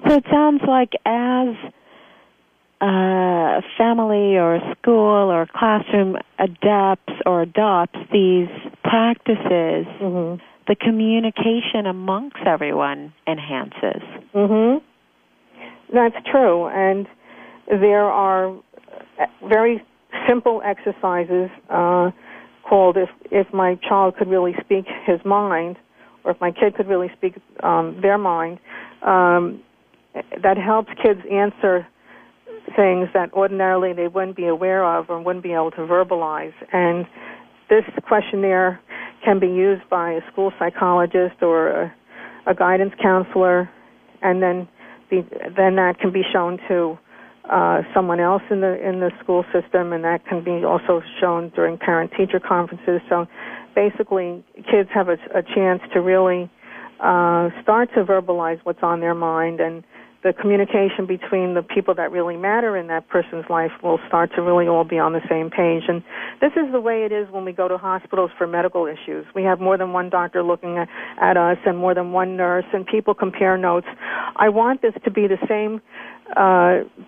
So it sounds like as a family or a school or a classroom adapts these practices, the communication amongst everyone enhances. That's true. And there are very simple exercises called if my child could really speak his mind, or if my kid could really speak their mind, that helps kids answer things that ordinarily they wouldn't be aware of or wouldn't be able to verbalize. And this questionnaire can be used by a school psychologist or a guidance counselor, and then that can be shown to someone else in the school system, and that can be also shown during parent-teacher conferences. So basically, kids have a chance to really start to verbalize what's on their mind, and the communication between the people that really matter in that person's life will start to really all be on the same page. And this is the way it is when we go to hospitals for medical issues. We have more than one doctor looking at us and more than one nurse, and people compare notes. I want this to be the same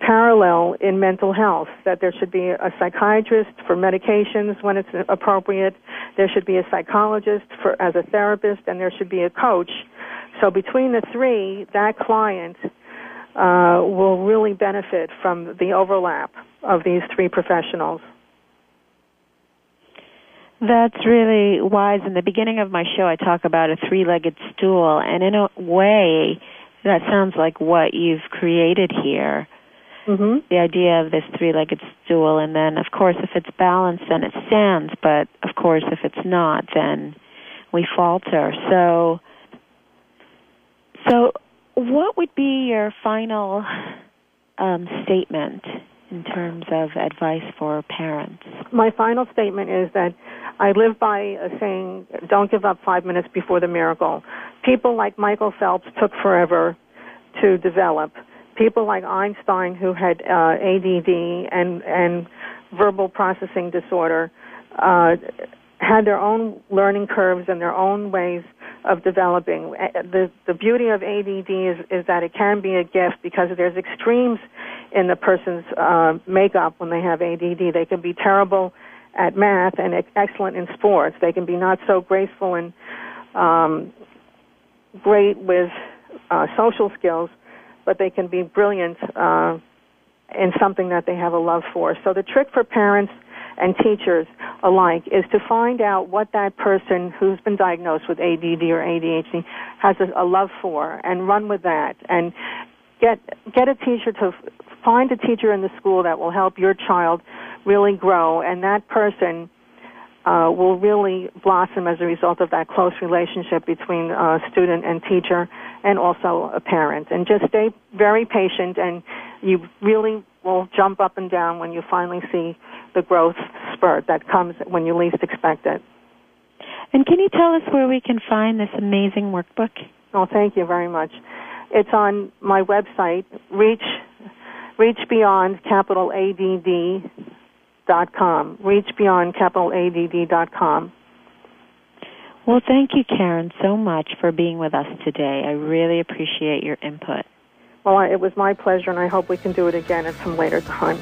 parallel in mental health, that there should be a psychiatrist for medications when it's appropriate, there should be a psychologist as a therapist, and there should be a coach. So between the three, that client will really benefit from the overlap of these three professionals. That's really wise. In the beginning of my show, I talk about a three-legged stool, and in a way, that sounds like what you've created here, the idea of this three-legged stool. And then, of course, if it's balanced, then it stands. But, of course, if it's not, then we falter. So what would be your final statement in terms of advice for parents? My final statement is that I live by a saying, don't give up 5 minutes before the miracle. People like Michael Phelps took forever to develop. People like Einstein, who had ADD and verbal processing disorder, had their own learning curves and their own ways of developing. The beauty of ADD is that it can be a gift because there's extremes in the person's makeup when they have ADD. They can be terrible at math and excellent in sports. They can be not so graceful and great with social skills, but they can be brilliant in something that they have a love for. So the trick for parents and teachers alike is to find out what that person who's been diagnosed with ADD or ADHD has a love for, and run with that, and get a teacher to find a teacher in the school that will help your child really grow, and that person will really blossom as a result of that close relationship between student and teacher, and also a parent. And just stay very patient, and you really will jump up and down when you finally see the growth spurt that comes when you least expect it. And can you tell us where we can find this amazing workbook? Oh, thank you very much. It's on my website, reachbeyond, capital ADD.com, reachbeyond, capital ADD.com. Well, thank you, Kerin, so much for being with us today. I really appreciate your input. Well, it was my pleasure, and I hope we can do it again at some later time.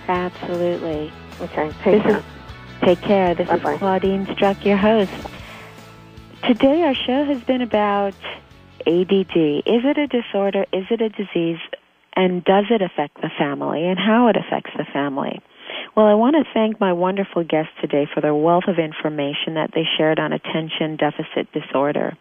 Absolutely. Okay, take care. Take care. This Bye-bye. is Claudine Struck, your host. Today our show has been about ADD. Is it a disorder? Is it a disease? And does it affect the family? And how it affects the family? Well, I want to thank my wonderful guests today for their wealth of information that they shared on attention deficit disorder.